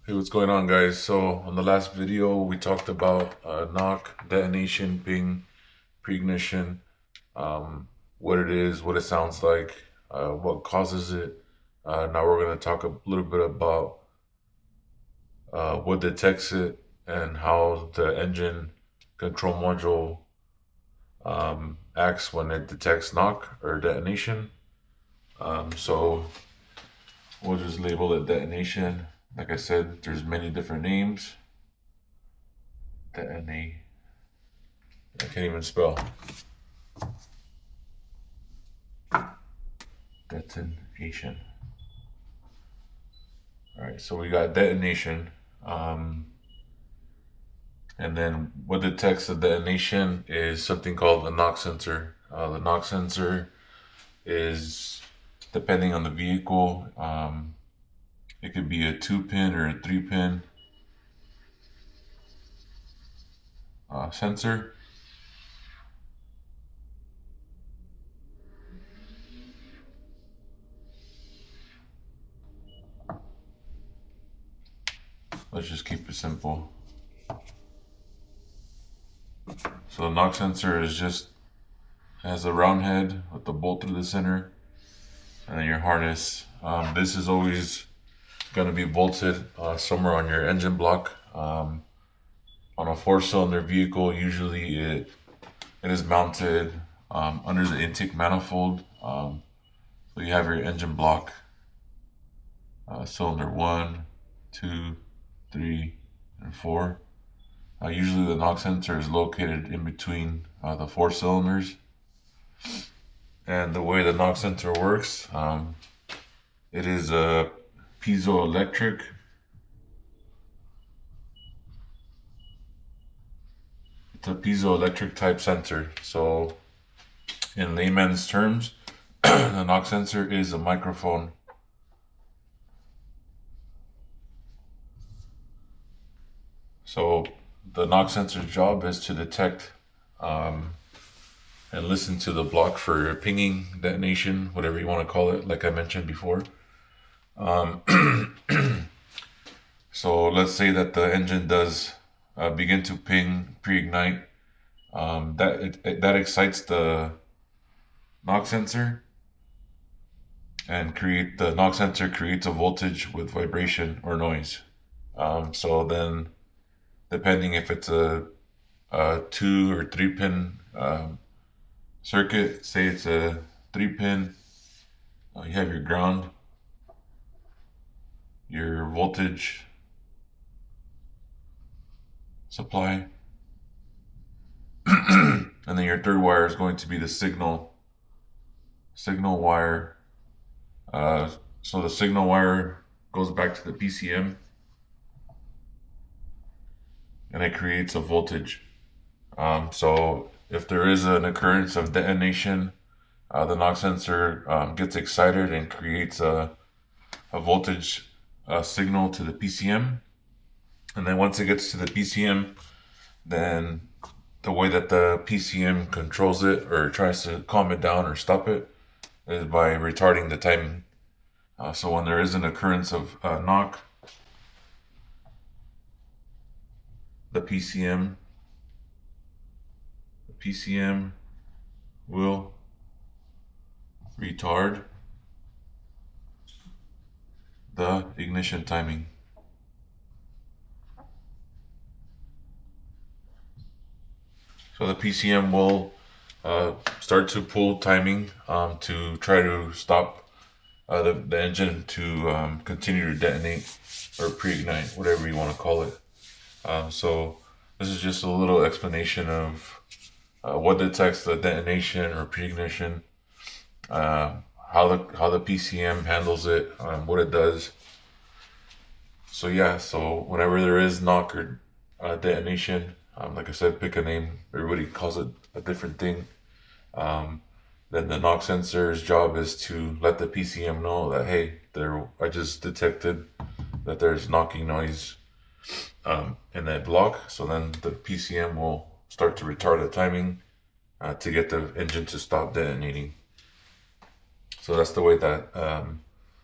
Hey, what's going on, guys? So, on the last video, we talked about knock, detonation, ping, pre-ignition, what it is, what it sounds like, what causes it. Now we're going to talk a little bit about what detects it and how the engine control module acts when it detects knock or detonation. So we'll just label it detonation. Like I said, there's many different names. Detonate. I can't even spell. Detonation. All right, so we got detonation. And then what detects the detonation is something called a knock sensor. The knock sensor is, depending on the vehicle, it could be a 2-pin or a 3-pin sensor. Let's just keep it simple. So the knock sensor is just has a round head with the bolt through the center, and then your harness. This is always going to be bolted somewhere on your engine block. On a 4-cylinder vehicle, usually it is mounted under the intake manifold. So you have your engine block, cylinder 1, 2, 3, and 4. Usually the knock sensor is located in between the 4 cylinders. And the way the knock sensor works, it is a piezoelectric. It's a piezoelectric type sensor. So in layman's terms, the knock sensor is a microphone. So the knock sensor's job is to detect and listen to the block for pinging, detonation, whatever you want to call it, like I mentioned before. So let's say that the engine does begin to ping, pre-ignite. That excites the knock sensor, and the knock sensor creates a voltage with vibration or noise. So then, depending if it's a 2 or 3-pin circuit, say it's a 3-pin, you have your ground, your voltage supply, and then your third wire is going to be the signal wire. So the signal wire goes back to the PCM, and it creates a voltage. So if there is an occurrence of detonation, the knock sensor gets excited and creates a voltage signal to the PCM. And then once it gets to the PCM, then the way that the PCM controls it or tries to calm it down or stop it is by retarding the timing. So when there is an occurrence of knock, the PCM will retard the ignition timing. So the PCM will start to pull timing to try to stop the engine to continue to detonate or pre-ignite, whatever you want to call it. So this is just a little explanation of what detects the detonation or pre-ignition, how the PCM handles it, what it does. So yeah, so whenever there is knock or detonation, like I said, pick a name. Everybody calls it a different thing. Then the knock sensor's job is to let the PCM know that, hey, I just detected that there's knocking noise in that block. So then the PCM will start to retard the timing to get the engine to stop detonating. So that's the way that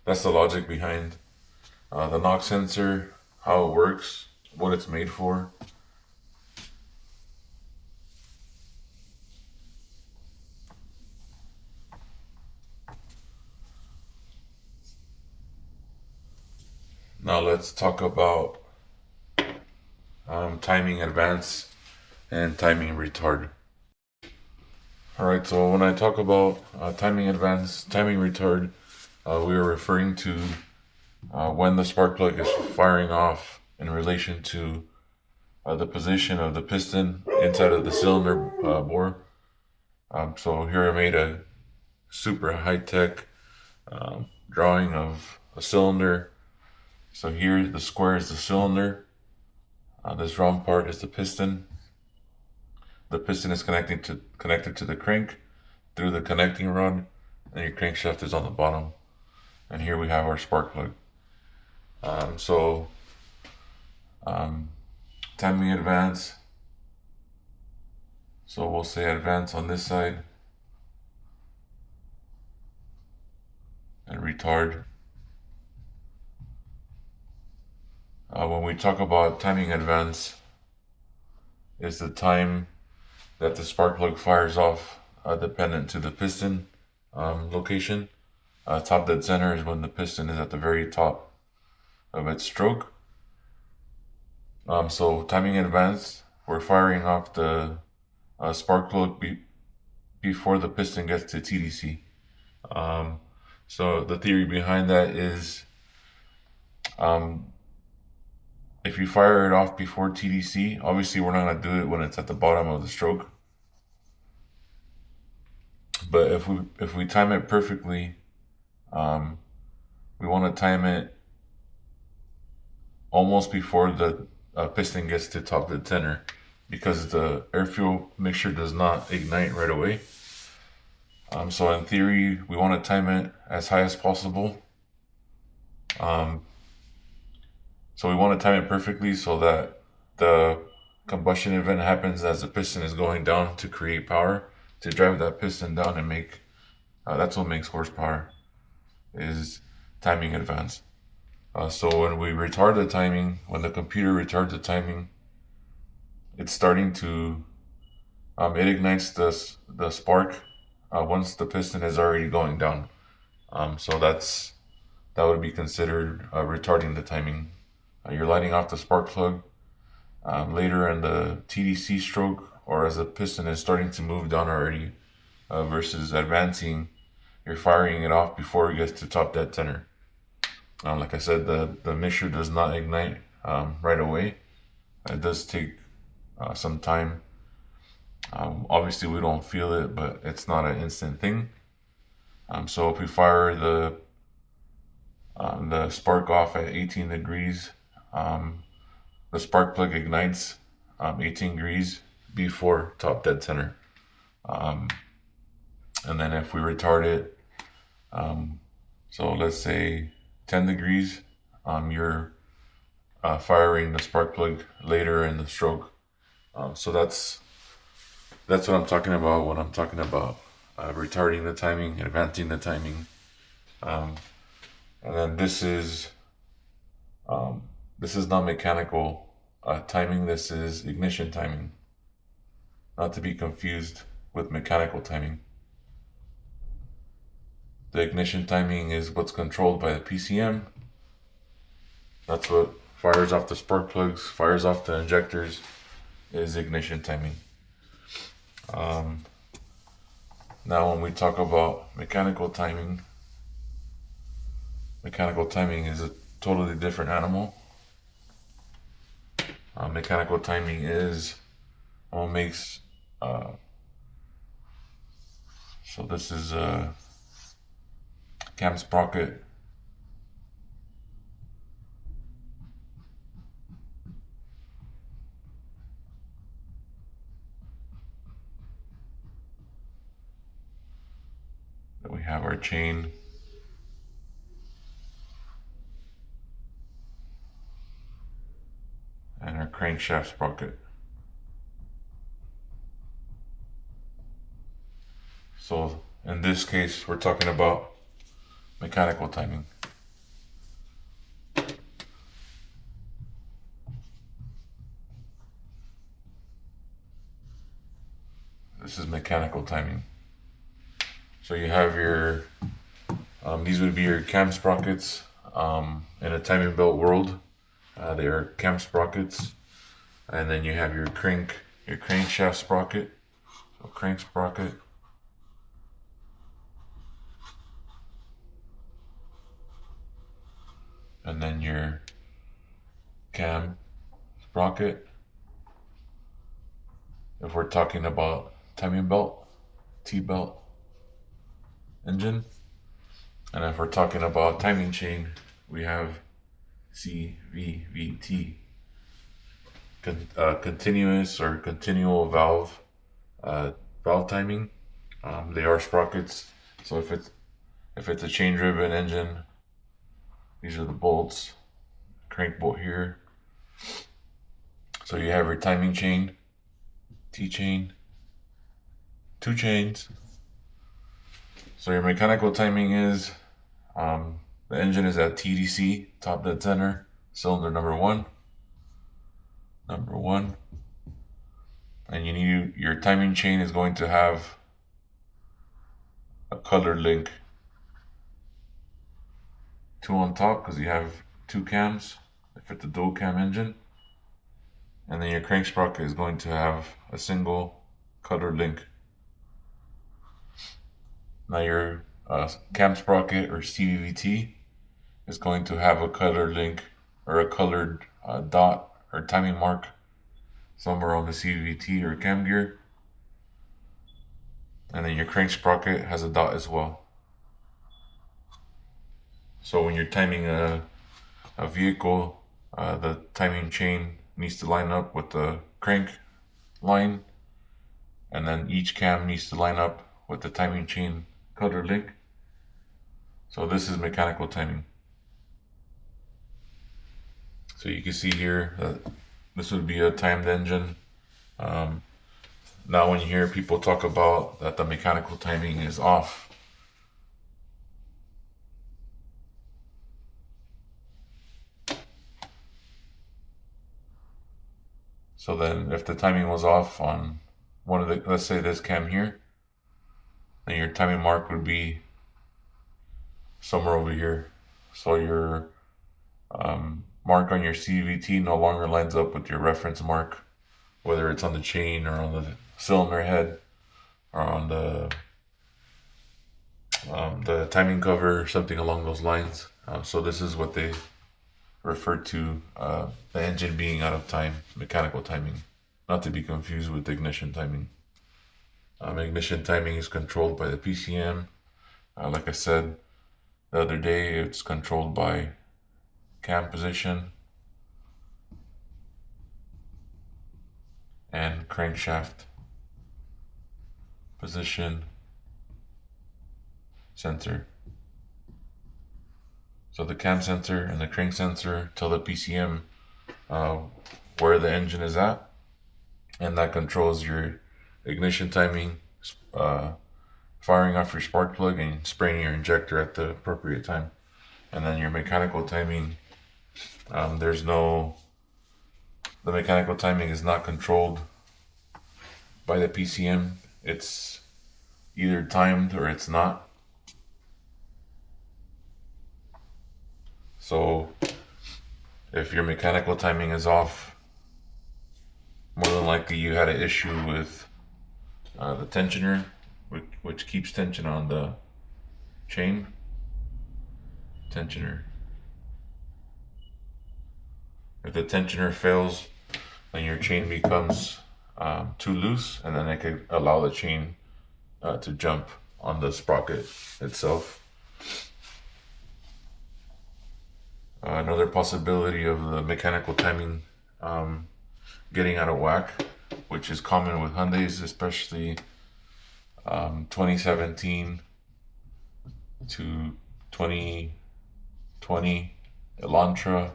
that's the logic behind the knock sensor. how it works, what it's made for. Now let's talk about timing advance and timing retard. Alright, so when I talk about timing advance, timing retard, we are referring to when the spark plug is firing off in relation to the position of the piston inside of the cylinder bore. So here I made a super high-tech drawing of a cylinder. So here the square is the cylinder. This round part is the piston. The piston is connected to the crank through the connecting rod, and your crankshaft is on the bottom. And here we have our spark plug. Timing advance. So we'll say advance on this side, and retard. When we talk about timing advance, is the time that the spark plug fires off dependent to the piston location. Top dead center is when the piston is at the very top of its stroke. So timing advance, we're firing off the spark plug before the piston gets to TDC. So the theory behind that is if you fire it off before TDC, obviously we're not going to do it when it's at the bottom of the stroke. But if we time it perfectly, we want to time it almost before the piston gets to top dead center, because the air fuel mixture does not ignite right away. So in theory, we want to time it as high as possible. So we want to time it perfectly so that the combustion event happens as the piston is going down to create power, to drive that piston down and make, that's what makes horsepower, is timing advance. So when we retard the timing, when the computer retards the timing, it's starting to, it ignites the spark once the piston is already going down. So that would be considered retarding the timing. You're lighting off the spark plug later in the TDC stroke, or as the piston is starting to move down already, versus advancing, you're firing it off before it gets to top dead center. Like I said, the mixture does not ignite right away. It does take some time. Obviously we don't feel it, but it's not an instant thing. So if we fire the spark off at 18 degrees, the spark plug ignites 18 degrees before top dead center. And then if we retard it, so let's say 10 degrees, you're firing the spark plug later in the stroke. So that's what I'm talking about when I'm talking about retarding the timing, advancing the timing. And then this is not mechanical timing. This is ignition timing, not to be confused with mechanical timing. The ignition timing is what's controlled by the PCM. That's what fires off the spark plugs, fires off the injectors, is ignition timing. Now when we talk about mechanical timing is a totally different animal. Mechanical timing is what makes, so this is a cam sprocket. Then we have our chain. And our crankshaft sprocket. So in this case, we're talking about mechanical timing. This is mechanical timing. So you have your, these would be your cam sprockets. In a timing belt world, they are cam sprockets. And then you have your crankshaft sprocket. So crank sprocket. And then your cam sprocket. If we're talking about timing belt, T-belt engine. And if we're talking about timing chain, we have CVVT, continuous or continual valve timing. They are sprockets. So if it's a chain driven engine, these are the bolts, crank bolt here. So you have your timing chain, T chain, 2 chains. So your mechanical timing is, the engine is at TDC, top dead center, cylinder number one, and your timing chain is going to have a colored link, 2 on top because you have 2 cams if it's a dual cam engine, and then your crank sprocket is going to have a single colored link. Now your cam sprocket or CVVT is going to have a colored link or a colored dot or timing mark somewhere on the CVVT or cam gear. And then your crank sprocket has a dot as well. So when you're timing a vehicle, the timing chain needs to line up with the crank line, and then each cam needs to line up with the timing chain color link. So this is mechanical timing. So you can see here that this would be a timed engine. Now when you hear people talk about that the mechanical timing is off, so then if the timing was off on one of the, let's say this cam here, then your timing mark would be somewhere over here. So your mark on your CVT no longer lines up with your reference mark, whether it's on the chain or on the cylinder head or on the timing cover or something along those lines. So this is what they refer to the engine being out of time, mechanical timing, not to be confused with ignition timing. Ignition timing is controlled by the PCM. Like I said the other day, it's controlled by cam position and crankshaft position sensor. So the cam sensor and the crank sensor tell the PCM where the engine is at, and that controls your ignition timing, firing off your spark plug and spraying your injector at the appropriate time. And then your mechanical timing, the mechanical timing is not controlled by the PCM. It's either timed or it's not. So if your mechanical timing is off, more than likely you had an issue with the tensioner, which keeps tension on the chain. Tensioner. If the tensioner fails, then your chain becomes too loose, and then it could allow the chain to jump on the sprocket itself. Another possibility of the mechanical timing getting out of whack, which is common with Hyundais, especially 2017 to 2020 Elantra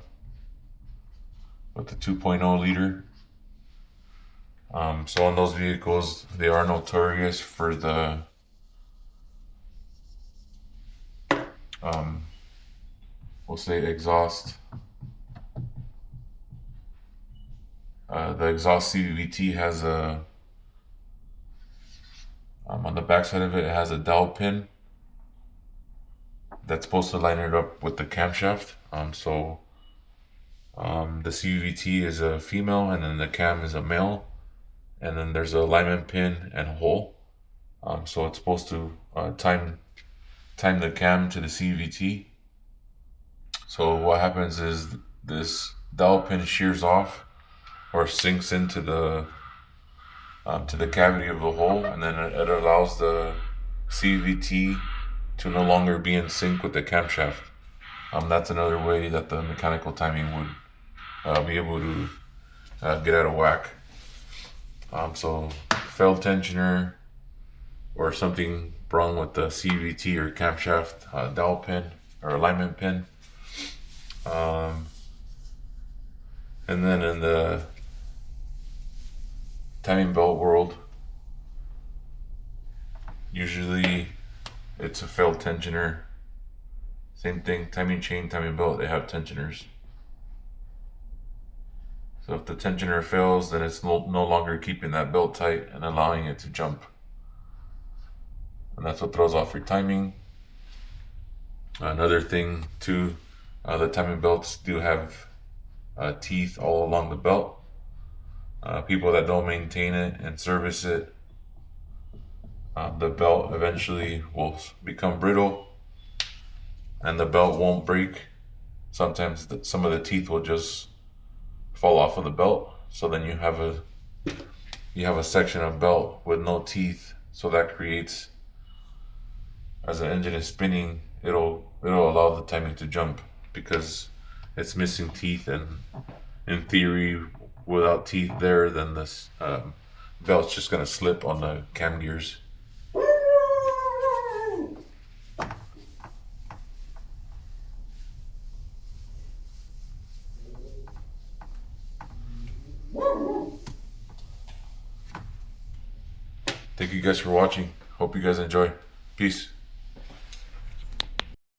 with the 2.0 liter. So on those vehicles, they are notorious for the we'll say exhaust. The exhaust CVT has a On the back side of it, it has a dowel pin that's supposed to line it up with the camshaft. The CVT is a female, and then the cam is a male, and then there's a alignment pin and a hole. So it's supposed to time the cam to the CVT. So what happens is this dowel pin shears off or sinks into the to the cavity of the hole, and then it allows the CVT to no longer be in sync with the camshaft. That's another way that the mechanical timing would be able to get out of whack. So failed tensioner or something wrong with the CVT or camshaft dowel pin or alignment pin. And then in the timing belt world, usually it's a failed tensioner. Same thing, timing chain, timing belt, they have tensioners. So if the tensioner fails, then it's no longer keeping that belt tight and allowing it to jump. And that's what throws off your timing. Another thing too, the timing belts do have teeth all along the belt. People that don't maintain it and service it, the belt eventually will become brittle and the belt won't break. Sometimes some of the teeth will just fall off of the belt, so then you have a section of belt with no teeth. So that creates, as the engine is spinning, it'll allow the timing to jump because it's missing teeth, and in theory, without teeth there, then this belt's just gonna slip on the cam gears. Thank you guys for watching. Hope you guys enjoy. Peace.